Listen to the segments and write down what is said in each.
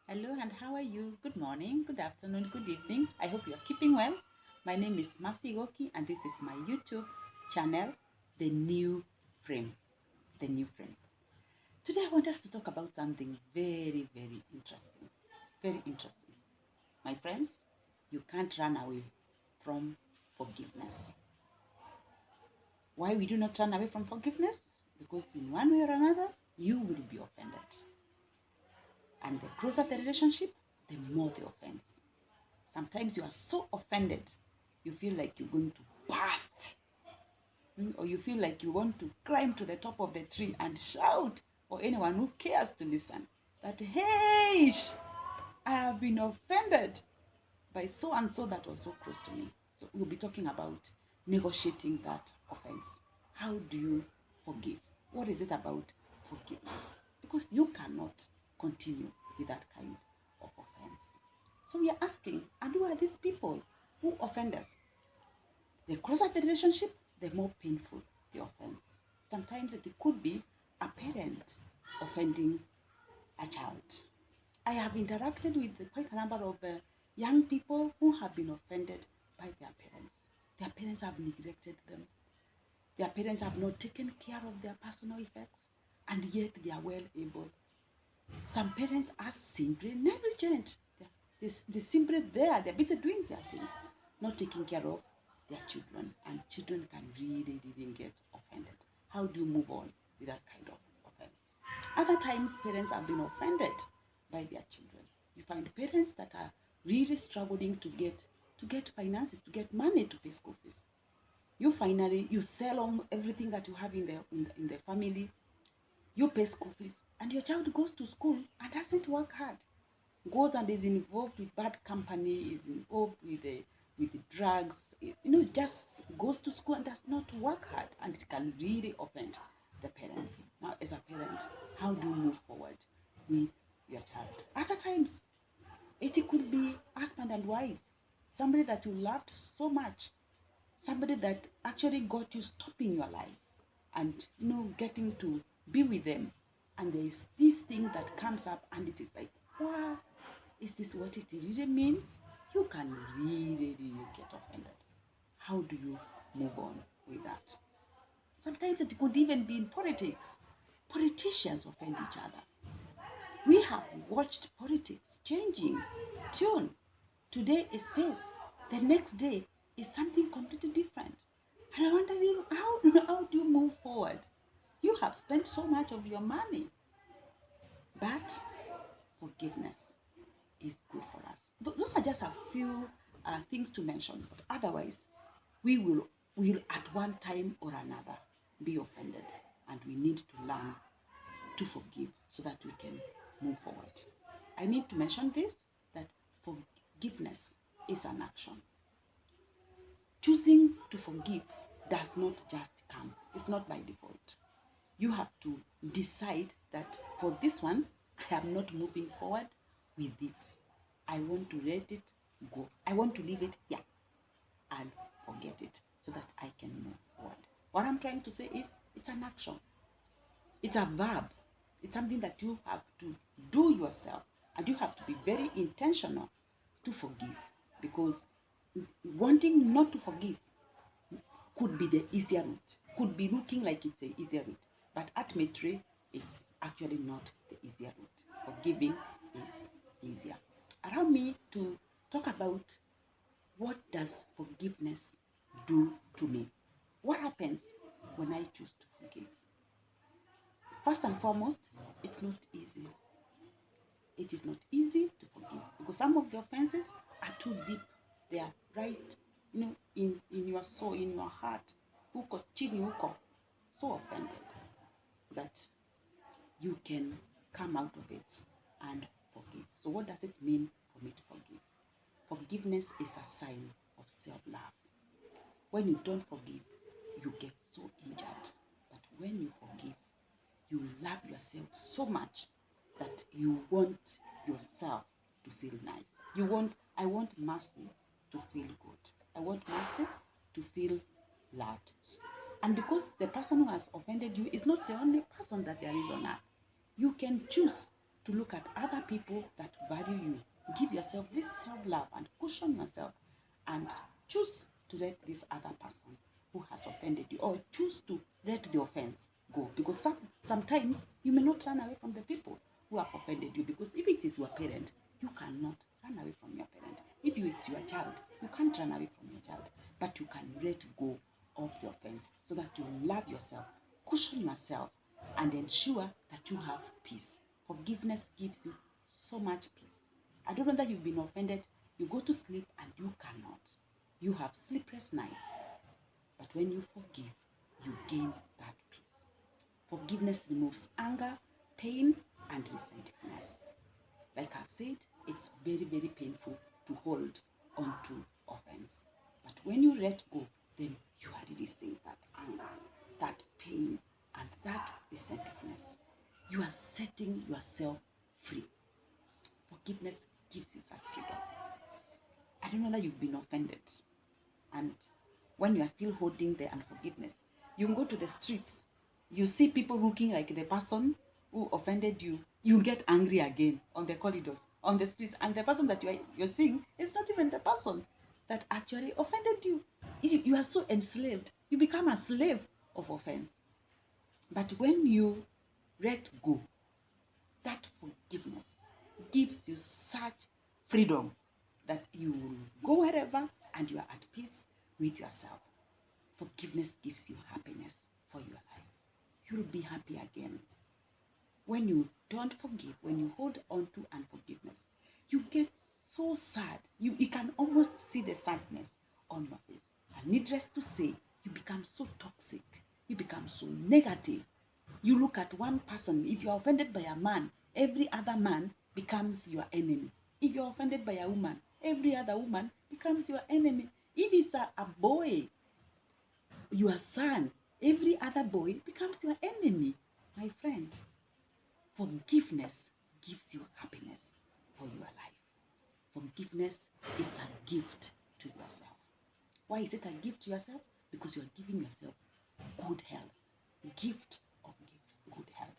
Hello, and how are you? Good morning, good afternoon, good evening. I hope you're keeping well. My name is Masi Goki, and this is my YouTube channel, The New Frame. The New Frame. Today, I want us to talk about something very, very interesting. Very interesting. My friends, you can't run away from forgiveness. Why we do not run away from forgiveness? Because in one way or another, you will be offended. And the closer the relationship, the more the offense. Sometimes you are so offended, you feel like you're going to burst, or you feel like you want to climb to the top of the tree and shout for anyone who cares to listen that, hey, I have been offended by so and so that was so close to me. So we'll be talking about negotiating that offense. How do you forgive? What is it about forgiveness? Because you cannot continue with that kind of offense. So we are asking, and who are these people who offend us? The closer the relationship, the more painful the offense. Sometimes it could be a parent offending a child. I have interacted with quite a number of young people who have been offended by their parents. Their parents have neglected them. Their parents have not taken care of their personal effects, and yet they are well able. Some parents are simply negligent. They're simply there. They're busy doing their things, not taking care of their children. And children can really, really get offended. How do you move on with that kind of offense? Other times, parents have been offended by their children. You find parents that are really struggling to get finances, to get money to pay school fees. You sell on everything that you have in the family. You pay school fees, and your child goes to school and doesn't work hard, goes and is involved with bad company, is involved with the drugs, just goes to school and does not work hard, and it can really offend the parents. Now, as a parent, how do you move forward with your child? Other times, it could be husband and wife, somebody that you loved so much, somebody that actually got you stopping your life and getting to be with them, and there is this thing that comes up and it is like, wow, is this what it really means? You can really, really get offended. How do you move on with that? Sometimes it could even be in politics. Politicians offend each other. We have watched politics changing tune. Today is this, the next day is something completely different. And I'm wondering, how do you move forward? You have spent so much of your money, but forgiveness is good for us. Those are just a few things to mention, but otherwise, we will at one time or another be offended, and we need to learn to forgive so that we can move forward. I need to mention this, that forgiveness is an action. Choosing to forgive does not just come, it's not by default. You have to decide that for this one, I am not moving forward with it. I want to let it go. I want to leave it here and forget it so that I can move forward. What I'm trying to say is, it's an action. It's a verb. It's something that you have to do yourself, and you have to be very intentional to forgive, because wanting not to forgive could be the easier route, could be looking like it's the easier route, but ultimately it's actually not the easier route. Forgiving is easier. Allow me to talk about, what does forgiveness do to me? What happens when I choose to forgive? First and foremost, it's not easy. It is not easy to forgive, because some of the offenses are too deep. They are right, in your soul, in your heart. Huko chini huko, so offended that you can come out of it and forgive. So what does it mean for me to forgive? Forgiveness is a sign of self-love. When you don't forgive, you get so injured. But when you forgive, you love yourself so much that you want yourself to feel nice. I want mercy to feel good. I want mercy to feel loved. And because the person who has offended you is not the only person that there is on earth, you can choose to look at other people that value you. Give yourself this self-love and cushion yourself and choose to let this other person who has offended you, or choose to let the offense go. Because sometimes you may not run away from the people who have offended you, because if it is your parent, you cannot run away from your parent. If it's your child, you can't run away from your child, but you can let go of the offense so that you love yourself, cushion yourself, and ensure that you have peace. Forgiveness gives you so much peace. I don't know that you've been offended. You go to sleep and you cannot. You have sleepless nights. But when you forgive, you gain that peace. Forgiveness removes anger, pain, and resentfulness. Like I've said, it's very, very painful to hold on to offense. But when you let go, then you are releasing that anger, that pain, and that resentfulness. You are setting yourself free. Forgiveness gives you such freedom. I don't know that you've been offended, and when you are still holding the unforgiveness, you can go to the streets, you see people looking like the person who offended you, you get angry again on the corridors, on the streets, and the person that you're seeing is not even the person that actually offended you. You are so enslaved. You become a slave of offense. But when you let go, that forgiveness gives you such freedom that you will go wherever and you are at peace with yourself. Forgiveness gives you happiness for your life. You will be happy again. When you don't forgive, when you hold on to unforgiveness, you get so sad. You can almost see the sadness on your face. And needless to say, you become so toxic. You become so negative. You look at one person. If you are offended by a man, every other man becomes your enemy. If you are offended by a woman, every other woman becomes your enemy. If it's a boy, your son, every other boy becomes your enemy. My friend, forgiveness gives you happiness for your life. Forgiveness is a gift to yourself. Why is it a gift to yourself? Because you are giving yourself good health. Gift of good health.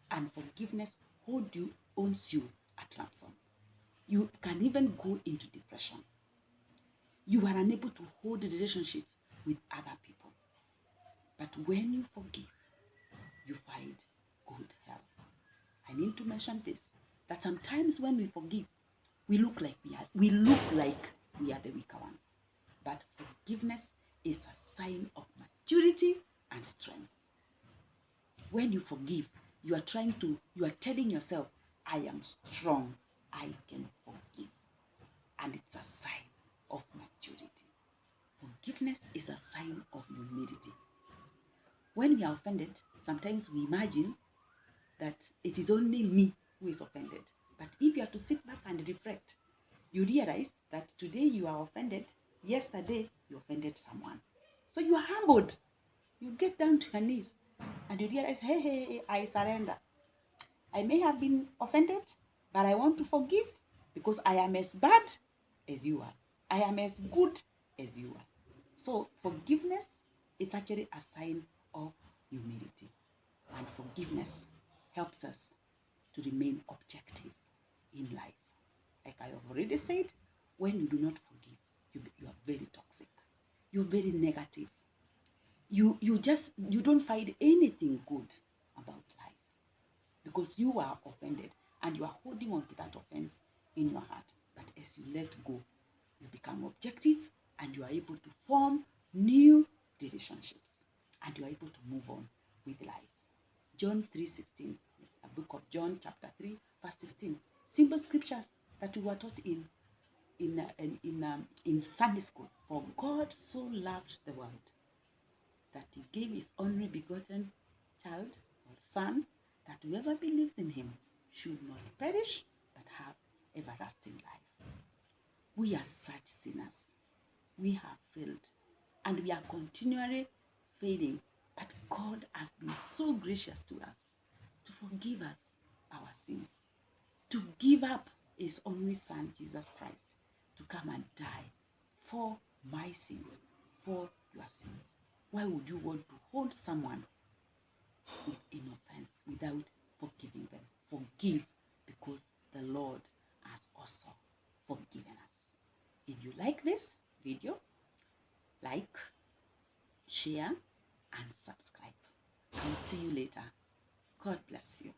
And forgiveness owns you at ransom. You can even go into depression. You are unable to hold relationships with other people. But when you forgive, you find good health. I need to mention this, that sometimes when we forgive, we look like we are the weaker ones. But forgiveness is a sign of maturity and strength. When you forgive, you are telling yourself, I am strong, I can forgive. And it's a sign of maturity. Forgiveness is a sign of humility. When we are offended, sometimes we imagine that it is only me who is offended. But if you are to sit back and reflect, you realize that today you are offended, yesterday you offended someone. So you are humbled. You get down to your knees and you realize, hey, I surrender. I may have been offended, but I want to forgive because I am as bad as you are. I am as good as you are. So forgiveness is actually a sign of humility. And forgiveness helps us to remain objective in life. Like I have already said, when you do not forgive, you are very toxic. You're very negative. You don't find anything good about life because you are offended and you are holding on to that offense in your heart. But as you let go, you become objective and you are able to form new relationships and you are able to move on with life. John 3:16, a book of John chapter 3 verse 16. Simple scriptures that we were taught in Sunday school. For God so loved the world that he gave his only begotten child or son, that whoever believes in him should not perish but have everlasting life. We are such sinners. We have failed and we are continually failing, but God has been so gracious to us to forgive us our sins, to give up his only son, Jesus Christ, to come and die for my sins, for your sins. Why would you want to hold someone in offense without forgiving them? Forgive because the Lord has also forgiven us. If you like this video, like, share, and subscribe. I will see you later. God bless you.